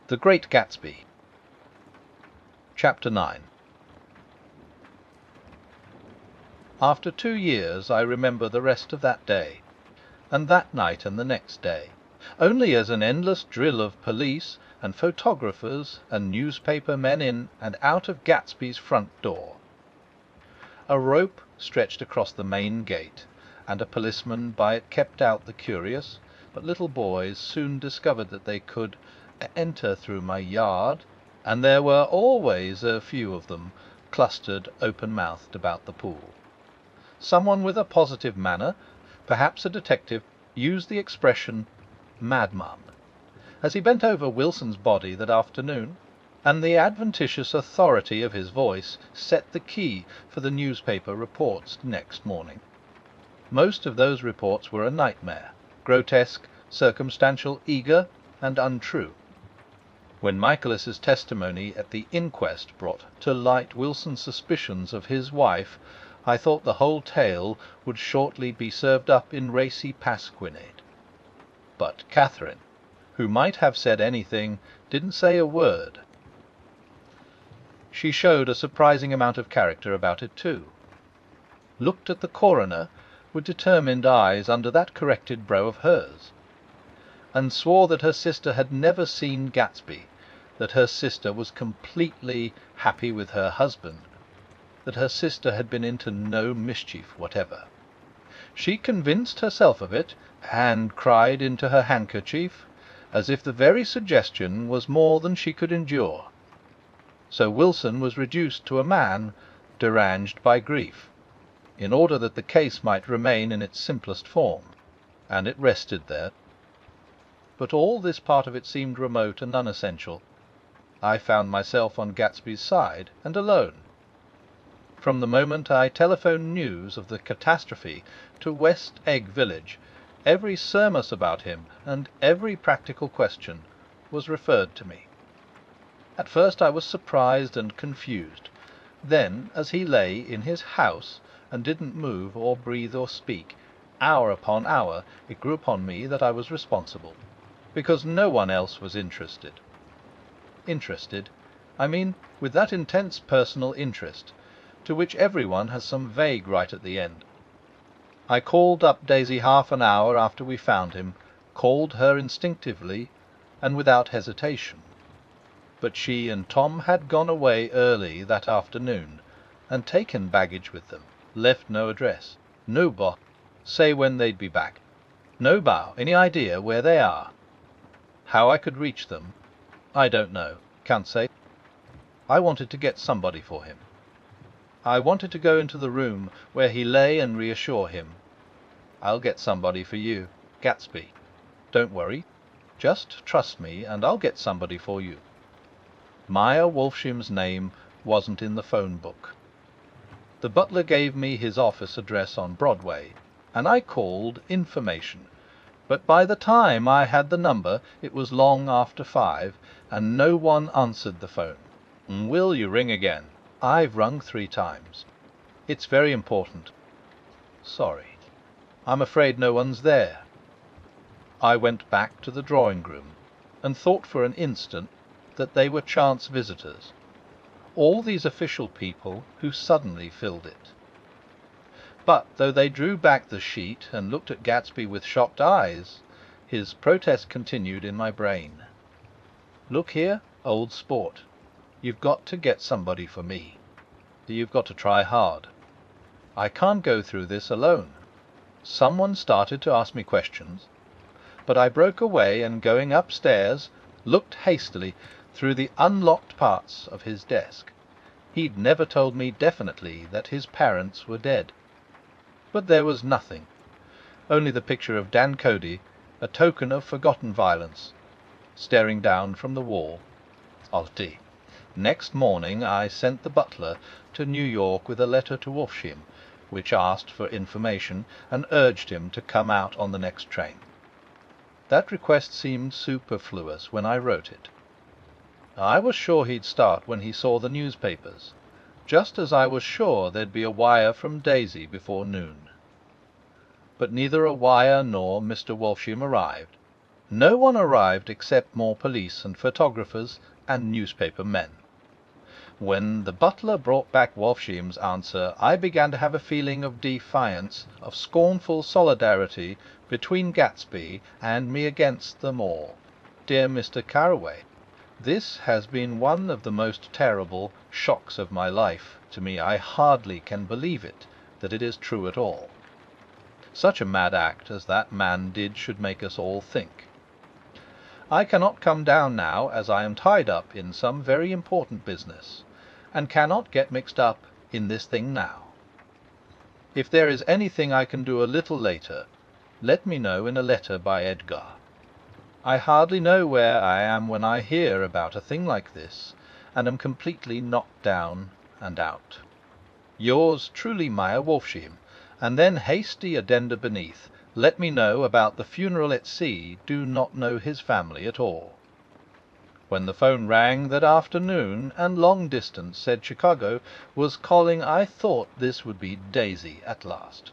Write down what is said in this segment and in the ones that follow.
The Great Gatsby. Chapter 9. After 2 years I remember the rest of that day, and that night and the next day, only as an endless drill of police and photographers and newspaper men in and out of Gatsby's front door. A rope stretched across the main gate, and a policeman by it kept out the curious, but little boys soon discovered that they could enter through my yard, and there were always a few of them clustered open-mouthed about the pool. Someone with a positive manner, perhaps a detective, used the expression madman as he bent over Wilson's body that afternoon, and the adventitious authority of his voice set the key for the newspaper reports next morning. Most of those reports were a nightmare, grotesque, circumstantial, eager, and untrue. When Michaelis's testimony at the inquest brought to light Wilson's suspicions of his wife, I thought the whole tale would shortly be served up in racy pasquinade. But Catherine, who might have said anything, didn't say a word. She showed a surprising amount of character about it too. Looked at the coroner with determined eyes under that corrected brow of hers, and swore that her sister had never seen Gatsby, that her sister was completely happy with her husband, that her sister had been into no mischief whatever. She convinced herself of it, and cried into her handkerchief, as if the very suggestion was more than she could endure. So Wilson was reduced to a man deranged by grief, in order that the case might remain in its simplest form, and it rested there. But all this part of it seemed remote and unessential. I found myself on Gatsby's side, and alone. From the moment I telephoned news of the catastrophe to West Egg Village, every surmise about him and every practical question was referred to me. At first I was surprised and confused. Then, as he lay in his house and didn't move or breathe or speak, hour upon hour, it grew upon me that I was responsible, because no one else was interested. Interested, I mean, with that intense personal interest to which everyone has some vague right at the end. I called up Daisy half an hour after we found him, called her instinctively and without hesitation. But she and Tom had gone away early that afternoon, and taken baggage with them, left no address, no box, say when they'd be back, no bow, any idea where they are. How I could reach them, I don't know, can't say. I wanted to get somebody for him. I wanted to go into the room where he lay and reassure him. I'll get somebody for you, Gatsby. Don't worry. Just trust me, and I'll get somebody for you. Meyer Wolfsham's name wasn't in the phone book. The butler gave me his office address on Broadway, and I called information. But by the time I had the number, it was long after 5, and no one answered the phone. Will you ring again? I've rung 3 times. It's very important. Sorry. I'm afraid no one's there. I went back to the drawing-room, and thought for an instant that they were chance visitors, all these official people who suddenly filled it. But though they drew back the sheet and looked at Gatsby with shocked eyes, his protest continued in my brain. Look here, old sport, you've got to get somebody for me. You've got to try hard. I can't go through this alone. Someone started to ask me questions, but I broke away, and going upstairs, looked hastily through the unlocked parts of his desk. He'd never told me definitely that his parents were dead. But there was nothing, only the picture of Dan Cody, a token of forgotten violence, staring down from the wall. Alti. Next morning I sent the butler to New York with a letter to Wolfsham, which asked for information and urged him to come out on the next train. That request seemed superfluous when I wrote it. I was sure he'd start when he saw the newspapers, just as I was sure there'd be a wire from Daisy before noon. But neither a wire nor Mr. Wolfsham arrived, No one arrived except more police and photographers and newspaper men. When the butler brought back Wolfsheim's answer, I began to have a feeling of defiance, of scornful solidarity between Gatsby and me against them all. Dear Mr. Carraway, this has been one of the most terrible shocks of my life to me. I hardly can believe it, that it is true at all. Such a mad act as that man did should make us all think. I cannot come down now, as I am tied up in some very important business, and cannot get mixed up in this thing now. If there is anything I can do a little later, let me know in a letter by Edgar. I hardly know where I am when I hear about a thing like this, and am completely knocked down and out. Yours truly, Meyer Wolfsheim. And then hasty addenda beneath, let me know about the funeral at sea. Do not know his family at all. When the phone rang that afternoon, and long distance said Chicago was calling, I thought this would be Daisy at last.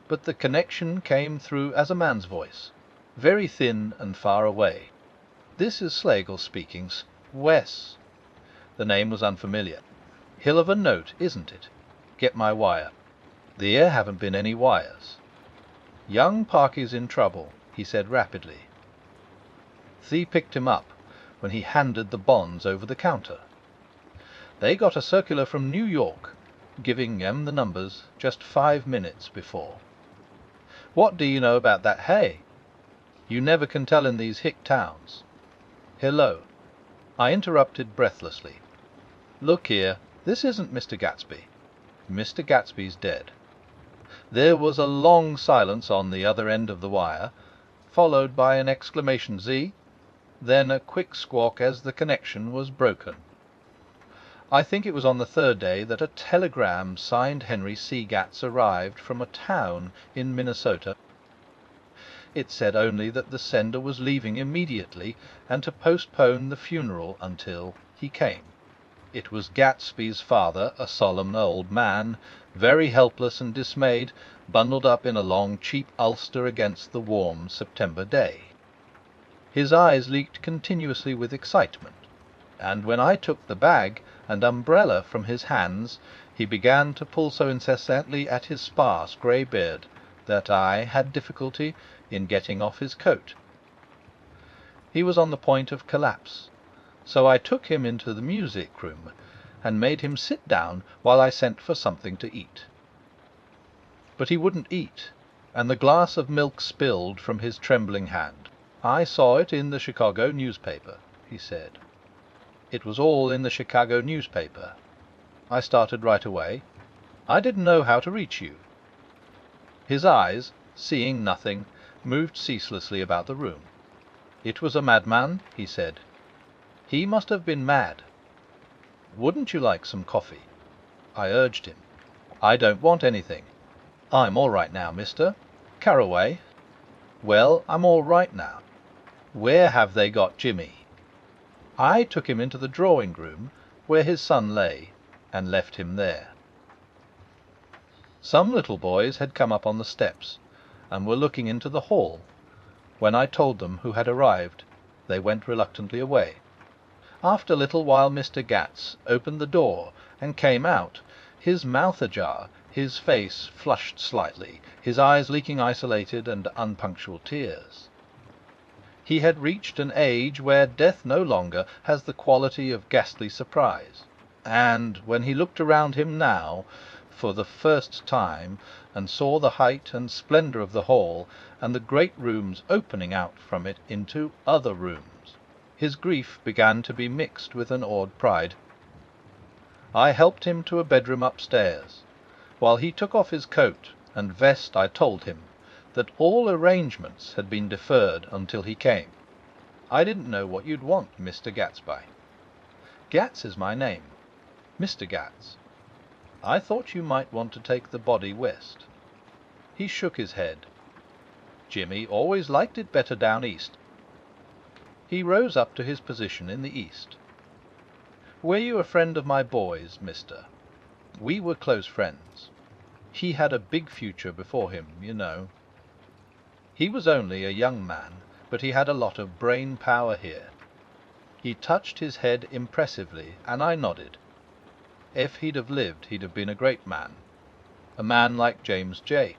But the connection came through as a man's voice, very thin and far away. This is Slagle speaking. Wes. The name was unfamiliar. Hill of a note, isn't it? Get my wire. There haven't been any wires. Young Parky's in trouble, he said rapidly. Thee picked him up when he handed the bonds over the counter. They got a circular from New York, giving them the numbers just 5 minutes before. What do you know about that hay? You never can tell in these hick towns. Hello. I interrupted breathlessly. Look here, this isn't Mr. Gatsby. Mr. Gatsby's dead. There was a long silence on the other end of the wire, followed by an exclamation Z, then a quick squawk as the connection was broken. I think it was on the third day that a telegram signed Henry C. Gatz arrived from a town in Minnesota. It said only that the sender was leaving immediately and to postpone the funeral until he came. It was Gatsby's father, a solemn old man, very helpless and dismayed, bundled up in a long cheap ulster against the warm September day. His eyes leaked continuously with excitement, and when I took the bag and umbrella from his hands, he began to pull so incessantly at his sparse grey beard that I had difficulty in getting off his coat. He was on the point of collapse, so I took him into the music room and made him sit down while I sent for something to eat. But he wouldn't eat, and the glass of milk spilled from his trembling hand. I saw it in the Chicago newspaper, he said. It was all in the Chicago newspaper. I started right away. I didn't know how to reach you. His eyes, seeing nothing, moved ceaselessly about the room. It was a madman, he said. He must have been mad. Wouldn't you like some coffee? I urged him. I don't want anything. I'm all right now, Mr. Carraway. Well, I'm all right now. Where have they got Jimmy? I took him into the drawing-room, where his son lay, and left him there. Some little boys had come up on the steps, and were looking into the hall. When I told them who had arrived, they went reluctantly away. After a little while Mr. Gatz opened the door and came out, his mouth ajar, his face flushed slightly, his eyes leaking isolated and unpunctual tears. He had reached an age where death no longer has the quality of ghastly surprise, and when he looked around him now, for the first time, and saw the height and splendour of the hall, and the great rooms opening out from it into other rooms, his grief began to be mixed with an awed pride. I helped him to a bedroom upstairs. While he took off his coat and vest, I told him that all arrangements had been deferred until he came. I didn't know what you'd want, Mr. Gatsby. Gatz is my name. Mr. Gatz. I thought you might want to take the body west. He shook his head. Jimmy always liked it better down east. He rose up to his position in the east. Were you a friend of my boy's, mister? We were close friends. He had a big future before him, you know. He was only a young man, but he had a lot of brain power here. He touched his head impressively, and I nodded. If he'd have lived, he'd have been a great man. A man like James J.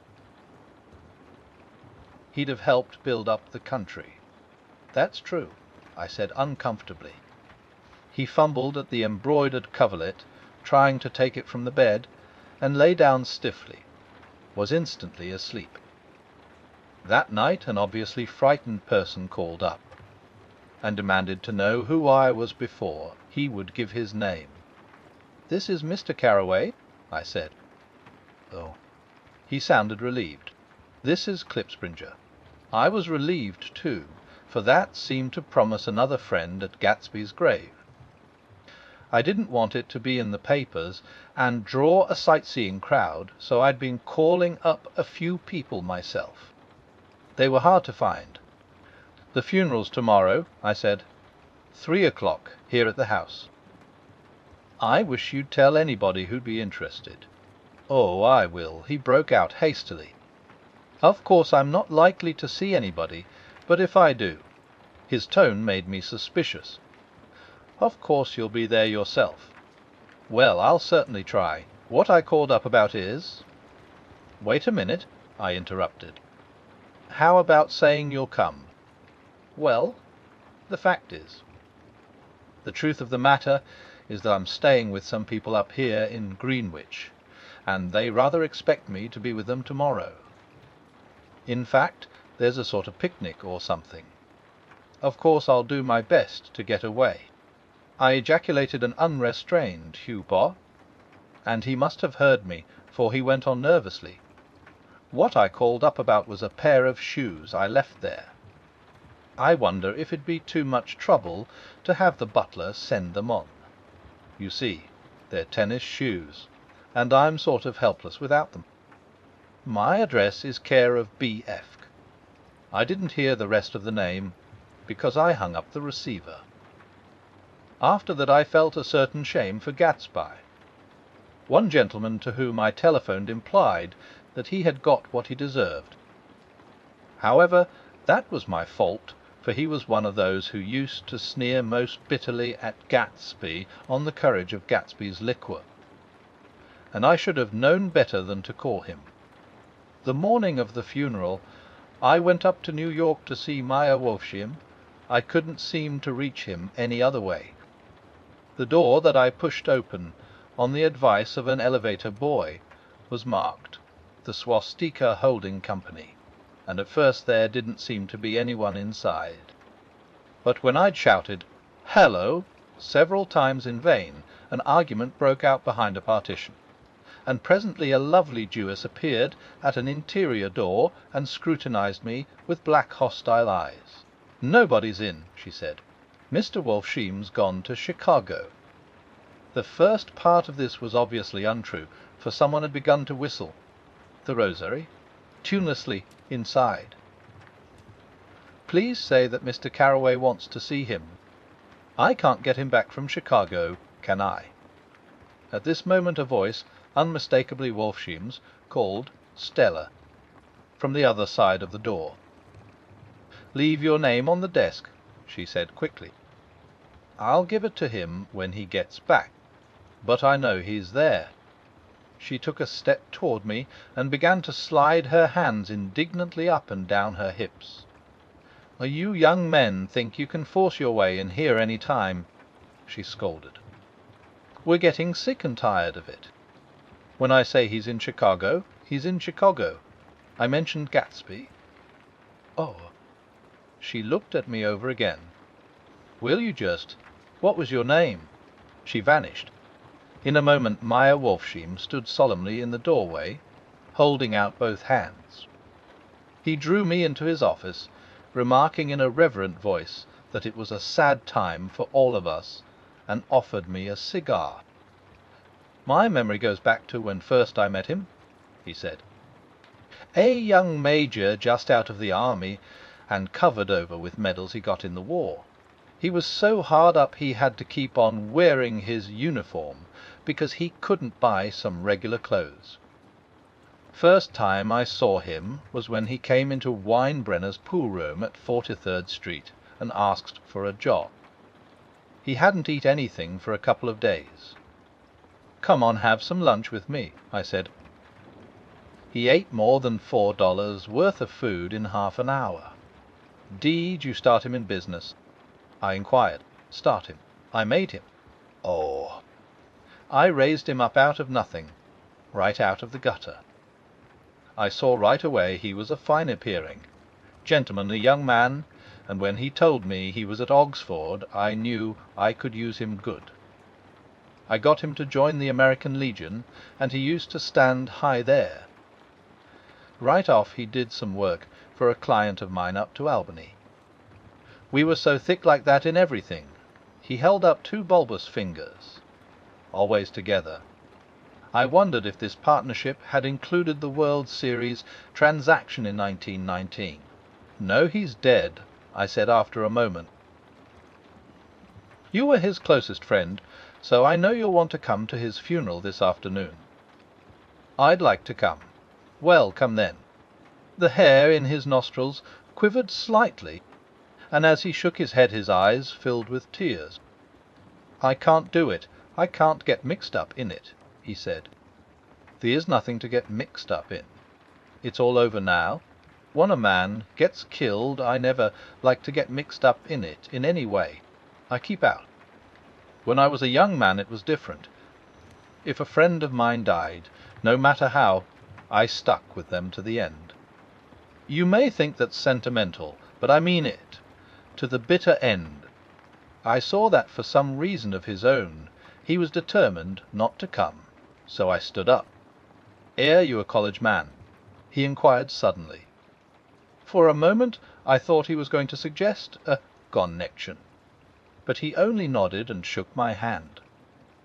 He'd have helped build up the country. That's true, I said uncomfortably. He fumbled at the embroidered coverlet, trying to take it from the bed, and lay down stiffly, was instantly asleep. That night an obviously frightened person called up, and demanded to know who I was before he would give his name. "This is Mr. Carraway," I said. "Oh." He sounded relieved. "This is Klipspringer." I was relieved too, for that seemed to promise another friend at Gatsby's grave. I didn't want it to be in the papers and draw a sightseeing crowd, so I'd been calling up a few people myself. They were hard to find. "The funeral's tomorrow," I said. 3:00 here at the house. "I wish you'd tell anybody who'd be interested." "Oh, I will," he broke out hastily. "Of course I'm not likely to see anybody, but if I do—" His tone made me suspicious. "Of course you'll be there yourself." "Well, I'll certainly try. What I called up about is—" "Wait a minute," I interrupted. "How about saying you'll come?" "Well, the fact is—" "The truth of the matter is that I'm staying with some people up here in Greenwich, and they rather expect me to be with them tomorrow. In fact, there's a sort of picnic or something. Of course I'll do my best to get away." I ejaculated an unrestrained "Hoo-paw," and he must have heard me, for he went on nervously. "What I called up about was a pair of shoes I left there. I wonder if it'd be too much trouble to have the butler send them on. You see, they're tennis shoes, and I'm sort of helpless without them. My address is care of B.F." I didn't hear the rest of the name, because I hung up the receiver. After that I felt a certain shame for Gatsby. One gentleman to whom I telephoned implied that he had got what he deserved. However, that was my fault, for he was one of those who used to sneer most bitterly at Gatsby on the courage of Gatsby's liquor, and I should have known better than to call him. The morning of the funeral I went up to New York to see Meyer Wolfsheim. I couldn't seem to reach him any other way. The door that I pushed open, on the advice of an elevator boy, was marked "The Swastika Holding Company," and at first there didn't seem to be anyone inside. But when I'd shouted "Hello!" several times in vain, an argument broke out behind a partition, and presently a lovely Jewess appeared at an interior door and scrutinized me with black hostile eyes. "Nobody's in," she said. "Mr. Wolfsheim's gone to Chicago." The first part of this was obviously untrue, for someone had begun to whistle "The Rosary" tunelessly inside. "Please say that Mr. Carraway wants to see him. I can't get him back from Chicago, can I?" At this moment a voice, unmistakably Wolfsheim's, called "Stella" from the other side of the door. "Leave your name on the desk," she said quickly. "I'll give it to him when he gets back, but I know he's there." She took a step toward me and began to slide her hands indignantly up and down her hips. "You young men think you can force your way in here any time," she scolded. "We're getting sick and tired of it. When I say he's in Chicago, he's in Chicago. I mentioned Gatsby." "Oh." She looked at me over again. "Will you just? What was your name?" She vanished. In a moment Meyer Wolfsheim stood solemnly in the doorway, holding out both hands. He drew me into his office, remarking in a reverent voice that it was a sad time for all of us, and offered me a cigar. "My memory goes back to when first I met him," he said. "A young major just out of the army, and covered over with medals he got in the war. He was so hard up he had to keep on wearing his uniform because he couldn't buy some regular clothes. First time I saw him was when he came into Winebrenner's pool room at 43rd Street and asked for a job. He hadn't eat anything for a couple of days. "Come on, have some lunch with me," I said. He ate more than $4 worth of food in half an hour. "Did you start him in business?" I inquired. "Start him. I made him." "Oh." "I raised him up out of nothing, right out of the gutter. I saw right away he was a fine appearing, gentlemanly young man, and when he told me he was at Oxford, I knew I could use him good. I got him to join the American Legion, and he used to stand high there. Right off he did some work for a client of mine up to Albany. We were so thick like that in everything. He held up two bulbous fingers, always together. I wondered if this partnership had included the World Series transaction in 1919. "No, he's dead," I said after a moment. "You were his closest friend, so I know you'll want to come to his funeral this afternoon." "I'd like to come." "Well, come then." The hair in his nostrils quivered slightly, and as he shook his head his eyes filled with tears. "I can't do it. I can't get mixed up in it," he said. "There's nothing to get mixed up in. It's all over now. When a man gets killed, I never like to get mixed up in it in any way. I keep out. When I was a young man it was different. If a friend of mine died, no matter how, I stuck with them to the end. You may think that's sentimental, but I mean it. To the bitter end. I saw that for some reason of his own he was determined not to come, so I stood up. "Air you a college man?" he inquired suddenly. For a moment I thought he was going to suggest a connection, but he only nodded and shook my hand.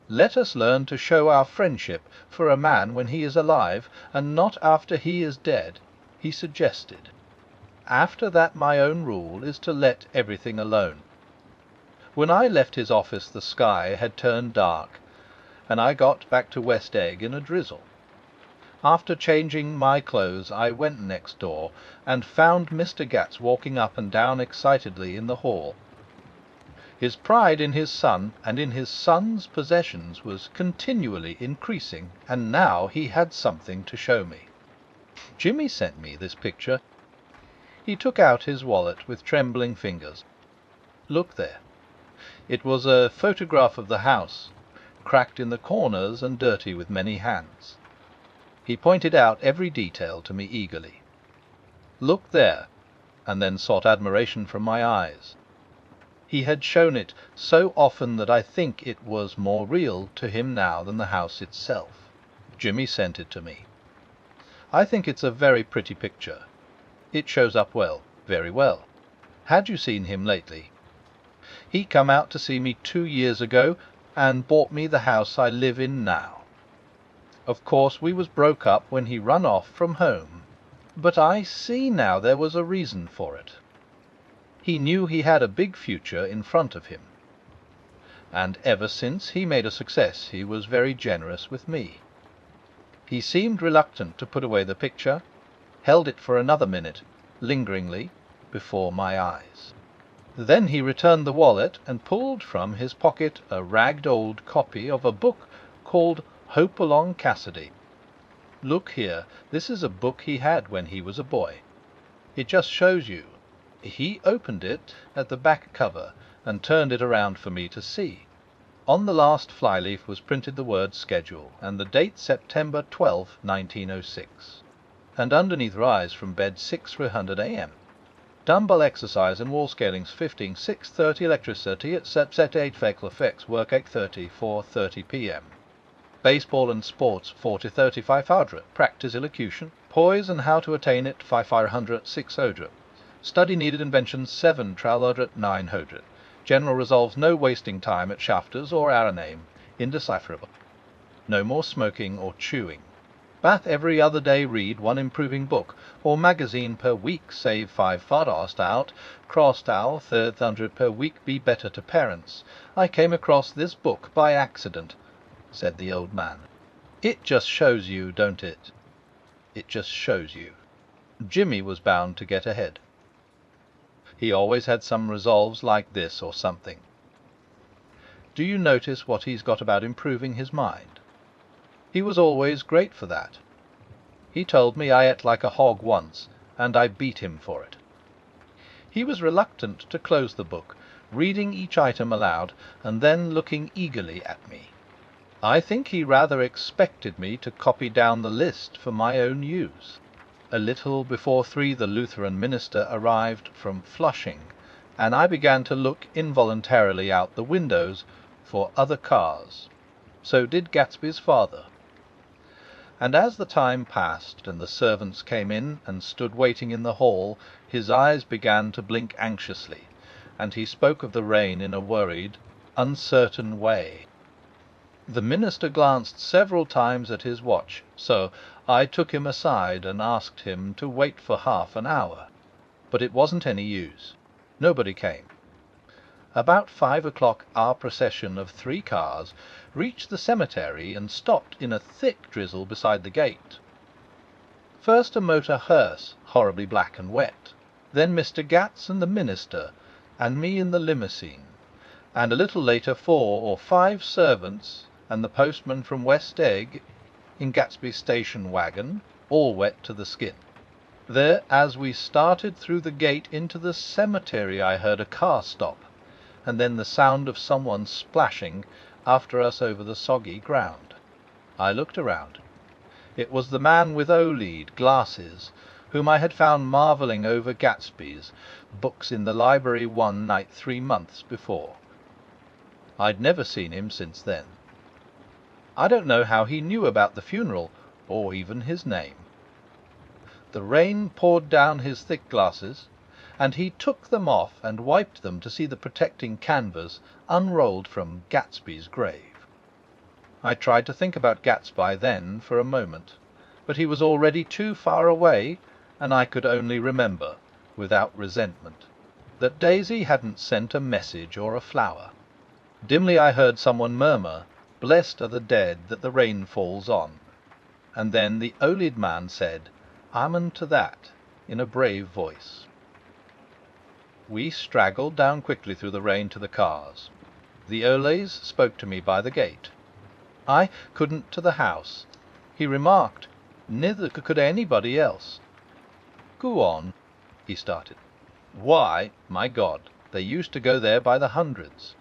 "Let us learn to show our friendship for a man when he is alive, and not after he is dead," he suggested. "After that my own rule is to let everything alone." When I left his office the sky had turned dark, and I got back to West Egg in a drizzle. After changing my clothes I went next door and found Mr. Gats walking up and down excitedly in the hall. His pride in his son and in his son's possessions was continually increasing, and now he had something to show me. "Jimmy sent me this picture." He took out his wallet with trembling fingers. "Look there." It was a photograph of the house, cracked in the corners and dirty with many hands. He pointed out every detail to me eagerly. "Look there," and then sought admiration from my eyes. He had shown it so often that I think it was more real to him now than the house itself. Jimmy sent it to me. "I think it's a very pretty picture. It shows up well, very well. Had you seen him lately?" "He come out to see me 2 years ago, and bought me the house I live in now. Of course we was broke up when he run off from home, but I see now there was a reason for it. He knew he had a big future in front of him. And ever since he made a success he was very generous with me. He seemed reluctant to put away the picture, held it for another minute, lingeringly, before my eyes. Then he returned the wallet and pulled from his pocket a ragged old copy of a book called Hopalong Cassidy. Look here, this is a book he had when he was a boy. It just shows you. He opened it at the back cover and turned it around for me to see. On the last flyleaf was printed the word schedule, and the date September 12, 1906. And underneath rise from bed 6:300 a.m. Dumbbell exercise and wall scalings 15, 6:30 electricity at set 8 vehicle effects work 8:30 4:30 p.m. Baseball and sports 40:30 500 practice elocution poise and how to attain it 500 600 study needed inventions 7 300 900 general resolves no wasting time at shafters or our name indecipherable. No more smoking or chewing. Bath every other day, read one improving book or magazine per week, save 5 fadost out, crossed owl 300 per week, be better to parents. I came across this book by accident," said the old man. "It just shows you, don't it?" It just shows you. Jimmy was bound to get ahead. He always had some resolves like this or something. Do you notice what he's got about improving his mind? He was always great for that. He told me I ate like a hog once, and I beat him for it. He was reluctant to close the book, reading each item aloud, and then looking eagerly at me. I think he rather expected me to copy down the list for my own use. A little before 3 the Lutheran minister arrived from Flushing, and I began to look involuntarily out the windows for other cars. So did Gatsby's father. And as the time passed and the servants came in and stood waiting in the hall, his eyes began to blink anxiously, and he spoke of the rain in a worried, uncertain way. The minister glanced several times at his watch, so I took him aside and asked him to wait for half an hour. But it wasn't any use. Nobody came. About 5 o'clock our procession of 3 cars reached the cemetery and stopped in a thick drizzle beside the gate. First a motor hearse, horribly black and wet, then Mr. Gats and the minister, and me in the limousine, and a little later 4 or 5 servants and the postman from West Egg in Gatsby's station wagon, all wet to the skin. There, as we started through the gate into the cemetery, I heard a car stop, and then the sound of someone splashing after us over the soggy ground. I looked around. It was the man with OLED glasses, whom I had found marvelling over Gatsby's books in the library one night 3 months before. I'd never seen him since then. I don't know how he knew about the funeral, or even his name. The rain poured down his thick glasses, and he took them off and wiped them to see the protecting canvas unrolled from Gatsby's grave. I tried to think about Gatsby then for a moment, but he was already too far away, and I could only remember, without resentment, that Daisy hadn't sent a message or a flower. Dimly I heard someone murmur, "Blessed are the dead that the rain falls on," and then the OLED man said, "Amen to that," in a brave voice. We straggled down quickly through the rain to the cars. The Olays spoke to me by the gate. I couldn't to the house. He remarked, "Neither could anybody else." "Go on," he started. "Why, my God, they used to go there by the hundreds."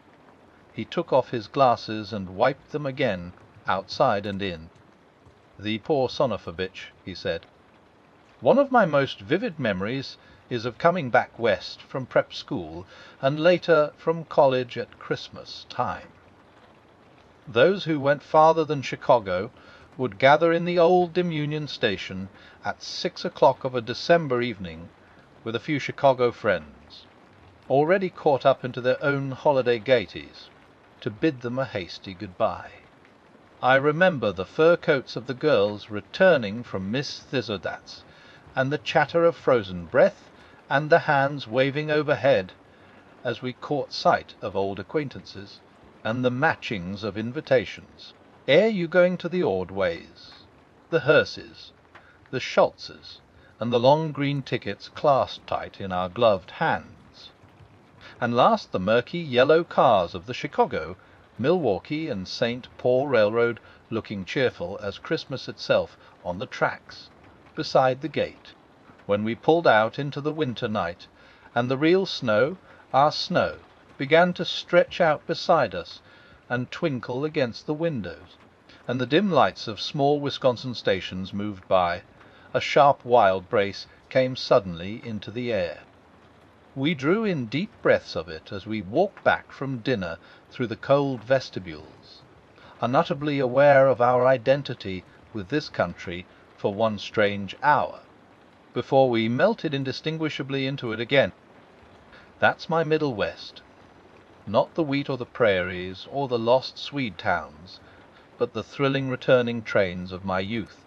He took off his glasses and wiped them again, outside and in. "The poor Sonophobitch," he said. "One of my most vivid memories is of coming back west from prep school, and later from college at Christmas time. Those who went farther than Chicago would gather in the old Union Station at 6 o'clock of a December evening with a few Chicago friends, already caught up into their own holiday gaieties, to bid them a hasty goodbye. I remember the fur coats of the girls returning from Miss Thizodat's, and the chatter of frozen breath, and the hands waving overhead as we caught sight of old acquaintances, and the matchings of invitations. "Are you going to the Ordways?" The hearses, the Schultzes, and the long green tickets clasped tight in our gloved hands. And last the murky yellow cars of the Chicago, Milwaukee and St. Paul Railroad, looking cheerful as Christmas itself on the tracks, beside the gate, when we pulled out into the winter night, and the real snow, our snow, began to stretch out beside us and twinkle against the windows, and the dim lights of small Wisconsin stations moved by. A sharp wild brace came suddenly into the air. We drew in deep breaths of it as we walked back from dinner through the cold vestibules, unutterably aware of our identity with this country for one strange hour, before we melted indistinguishably into it again. That's my Middle West. Not the wheat or the prairies or the lost Swede towns, but the thrilling returning trains of my youth,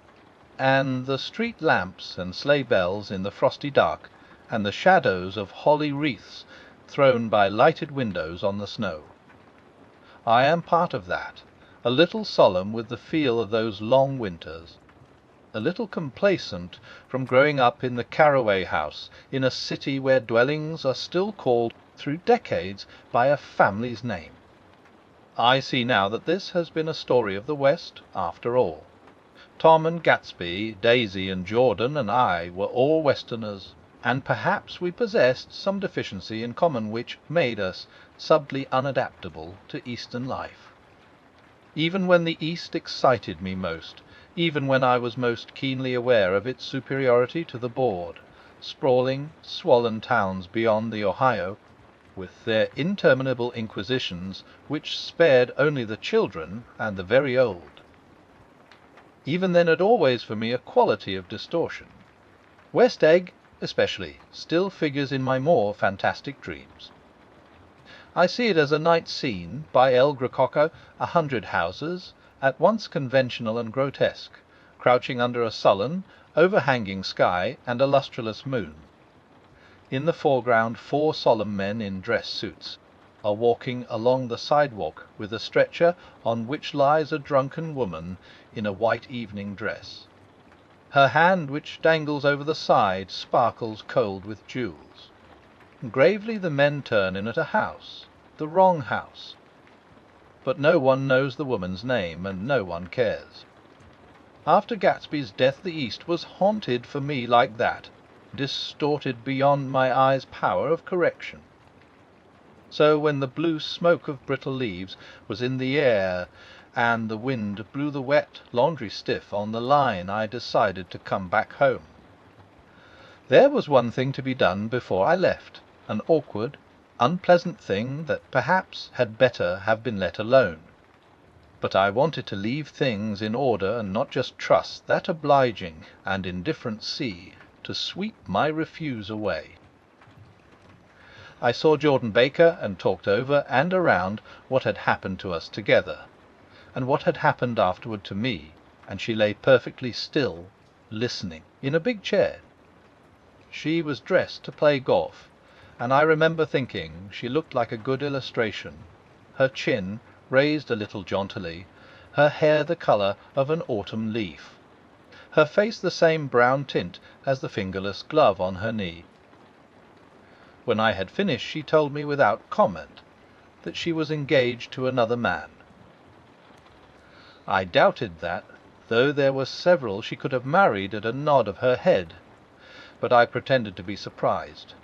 and the street lamps and sleigh bells in the frosty dark, and the shadows of holly wreaths thrown by lighted windows on the snow. I am part of that, a little solemn with the feel of those long winters. a little complacent from growing up in the Carraway house, in a city where dwellings are still called, through decades, by a family's name. I see now that this has been a story of the West, after all. Tom and Gatsby, Daisy and Jordan and I were all Westerners, and perhaps we possessed some deficiency in common which made us subtly unadaptable to Eastern life. Even when the East excited me most, even when I was most keenly aware of its superiority to the bored, sprawling, swollen towns beyond the Ohio, with their interminable inquisitions which spared only the children and the very old, even then it always for me a quality of distortion. West Egg, especially, still figures in my more fantastic dreams. I see it as a night scene, by El Grecoco, 100 houses, at once conventional and grotesque, crouching under a sullen, overhanging sky and a lustreless moon. In the foreground 4 solemn men in dress suits are walking along the sidewalk with a stretcher on which lies a drunken woman in a white evening dress. Her hand, which dangles over the side, sparkles cold with jewels. Gravely the men turn in at a house, the wrong house. But no one knows the woman's name, and no one cares. After Gatsby's death the East was haunted for me like that, distorted beyond my eyes' power of correction. So when the blue smoke of brittle leaves was in the air, and the wind blew the wet laundry stiff on the line, I decided to come back home. There was one thing to be done before I left, an awkward, unpleasant thing that perhaps had better have been let alone. But I wanted to leave things in order and not just trust that obliging and indifferent sea to sweep my refuse away. I saw Jordan Baker and talked over and around what had happened to us together, and what had happened afterward to me, and she lay perfectly still, listening, in a big chair. She was dressed to play golf, and I remember thinking she looked like a good illustration, her chin raised a little jauntily, her hair the colour of an autumn leaf, her face the same brown tint as the fingerless glove on her knee. When I had finished, she told me without comment that she was engaged to another man. I doubted that, though there were several she could have married at a nod of her head, but I pretended to be surprised.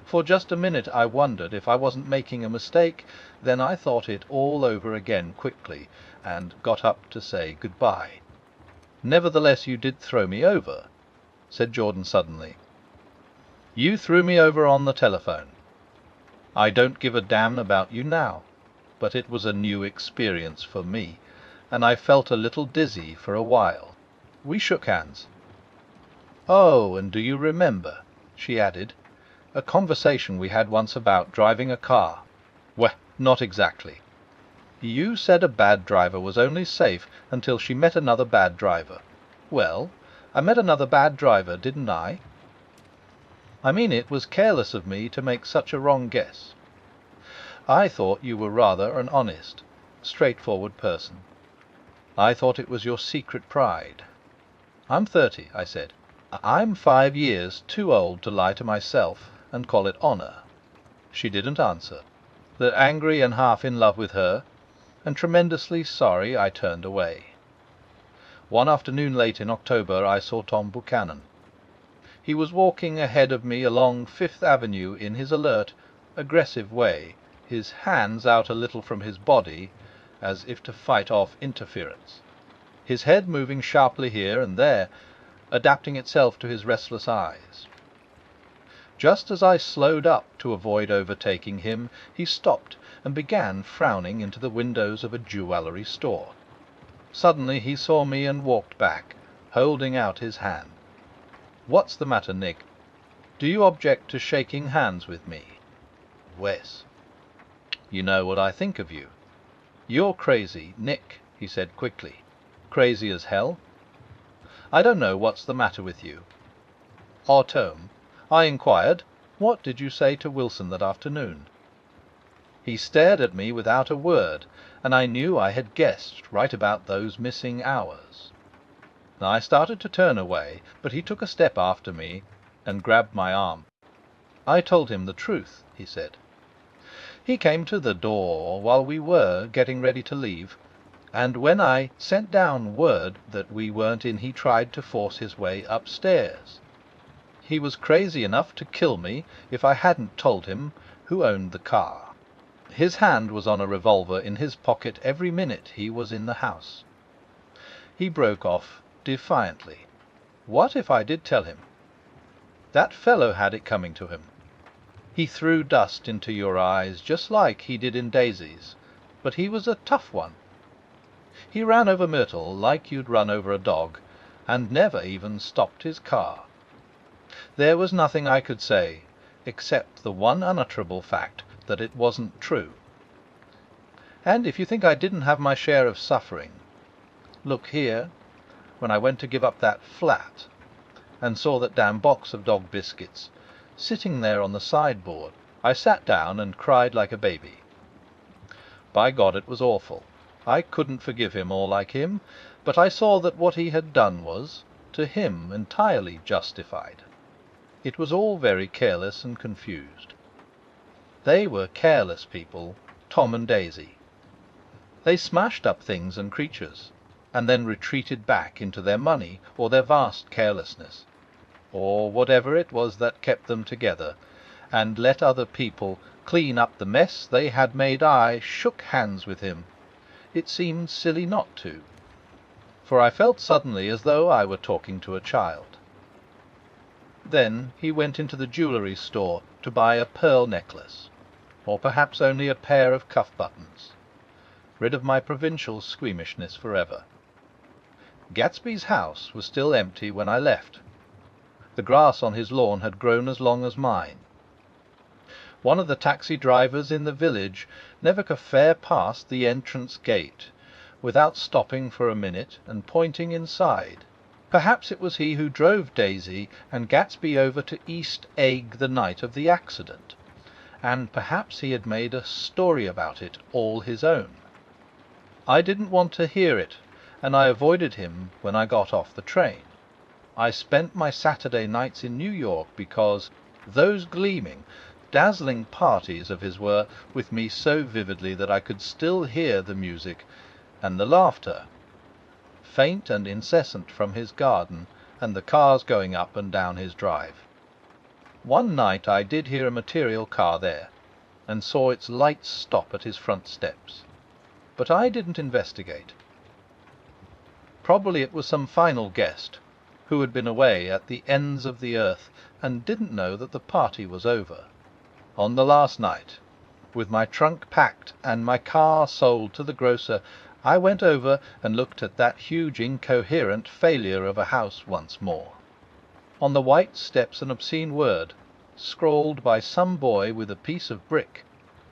For just a minute I wondered if I wasn't making a mistake, then I thought it all over again quickly, and got up to say good-bye. "Nevertheless you did throw me over," said Jordan suddenly. "You threw me over on the telephone. I don't give a damn about you now, but it was a new experience for me, and I felt a little dizzy for a while." We shook hands. "Oh, and do you remember," she added, "a conversation we had once about driving a car?" "Well, not exactly." "You said a bad driver was only safe until she met another bad driver. Well, I met another bad driver, didn't I? I mean, it was careless of me to make such a wrong guess. I thought you were rather an honest, straightforward person. I thought it was your secret pride." "I'm 30," I said. "I'm 5 years too old to lie to myself and call it honour." She didn't answer. That angry and half in love with her, and tremendously sorry, I turned away. One afternoon late in October I saw Tom Buchanan. He was walking ahead of me along Fifth Avenue in his alert, aggressive way, his hands out a little from his body, as if to fight off interference, his head moving sharply here and there, adapting itself to his restless eyes. Just as I slowed up to avoid overtaking him, he stopped and began frowning into the windows of a jewellery store. Suddenly he saw me and walked back, holding out his hand. "What's the matter, Nick? Do you object to shaking hands with me?" "Wes, you know what I think of you." "You're crazy, Nick," he said quickly. "Crazy as hell. I don't know what's the matter with you." "Tom," I inquired, "what did you say to Wilson that afternoon?" He stared at me without a word, and I knew I had guessed right about those missing hours. I started to turn away, but he took a step after me and grabbed my arm. I told him the truth, he said. He came to the door while we were getting ready to leave, and when I sent down word that we weren't in, he tried to force his way upstairs. He was crazy enough to kill me if I hadn't told him who owned the car. His hand was on a revolver in his pocket every minute he was in the house. He broke off defiantly. What if I did tell him? That fellow had it coming to him. He threw dust into your eyes, just like he did in Daisy's, but he was a tough one. He ran over Myrtle like you'd run over a dog, and never even stopped his car. There was nothing I could say, except the one unutterable fact that it wasn't true. And if you think I didn't have my share of suffering, look here, when I went to give up that flat, and saw that damn box of dog biscuits sitting there on the sideboard, I sat down and cried like a baby. By God, it was awful. I couldn't forgive him or like him, but I saw that what he had done was, to him, entirely justified. It was all very careless and confused. They were careless people, Tom and Daisy. They smashed up things and creatures, and then retreated back into their money or their vast carelessness, or whatever it was that kept them together, and let other people clean up the mess they had made. I shook hands with him. It seemed silly not to, for I felt suddenly as though I were talking to a child. Then he went into the jewellery store to buy a pearl necklace, or perhaps only a pair of cuff buttons, rid of my provincial squeamishness forever. Gatsby's house was still empty when I left. The grass on his lawn had grown as long as mine. One of the taxi drivers in the village never could fare past the entrance gate without stopping for a minute and pointing inside. Perhaps it was he who drove Daisy and Gatsby over to East Egg the night of the accident, and perhaps he had made a story about it all his own. I didn't want to hear it, and I avoided him when I got off the train. I spent my Saturday nights in New York because those gleaming, dazzling parties of his were with me so vividly that I could still hear the music and the laughter, faint and incessant, from his garden and the cars going up and down his drive. One night I did hear a material car there, and saw its lights stop at his front steps, but I didn't investigate. Probably it was some final guest who had been away at the ends of the earth and didn't know that the party was over. On the last night, with my trunk packed and my car sold to the grocer, I went over and looked at that huge incoherent failure of a house once more. On the white steps an obscene word, scrawled by some boy with a piece of brick,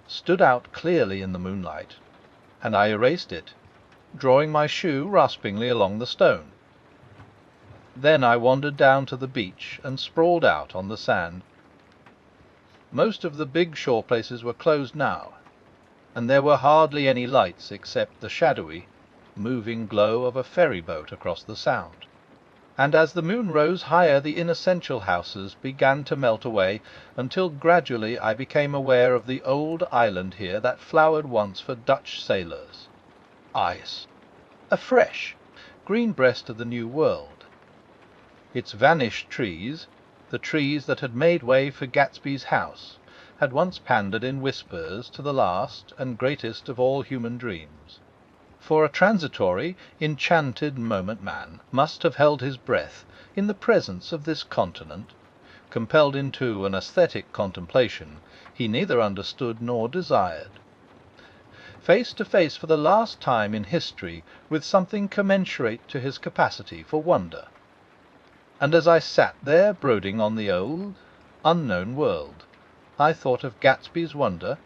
stood out clearly in the moonlight, and I erased it, drawing my shoe raspingly along the stone. Then I wandered down to the beach and sprawled out on the sand. Most of the big shore places were closed now, and there were hardly any lights except the shadowy, moving glow of a ferry boat across the Sound. And as the moon rose higher, the inessential houses began to melt away, until gradually I became aware of the old island here that flowered once for Dutch sailors. Ice, a fresh, green breast of the New World. Its vanished trees, the trees that had made way for Gatsby's house, had once pandered in whispers to the last and greatest of all human dreams. For a transitory, enchanted moment man must have held his breath in the presence of this continent, compelled into an aesthetic contemplation he neither understood nor desired. Face to face for the last time in history with something commensurate to his capacity for wonder. And as I sat there brooding on the old, unknown world, I thought of Gatsby's wonder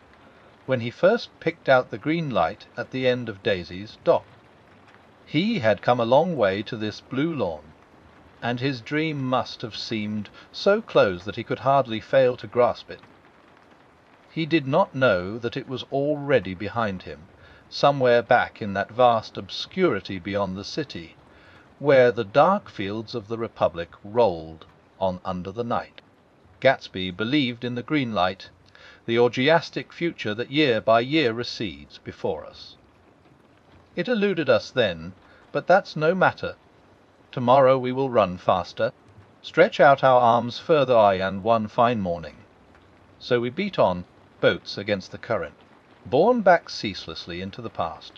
when he first picked out the green light at the end of Daisy's dock. He had come a long way to this blue lawn, and his dream must have seemed so close that he could hardly fail to grasp it. He did not know that it was already behind him, somewhere back in that vast obscurity beyond the city, where the dark fields of the Republic rolled on under the night. Gatsby believed in the green light, the orgiastic future that year by year recedes before us. It eluded us then, but that's no matter. Tomorrow we will run faster, stretch out our arms further and one fine morning. So we beat on, boats against the current, borne back ceaselessly into the past.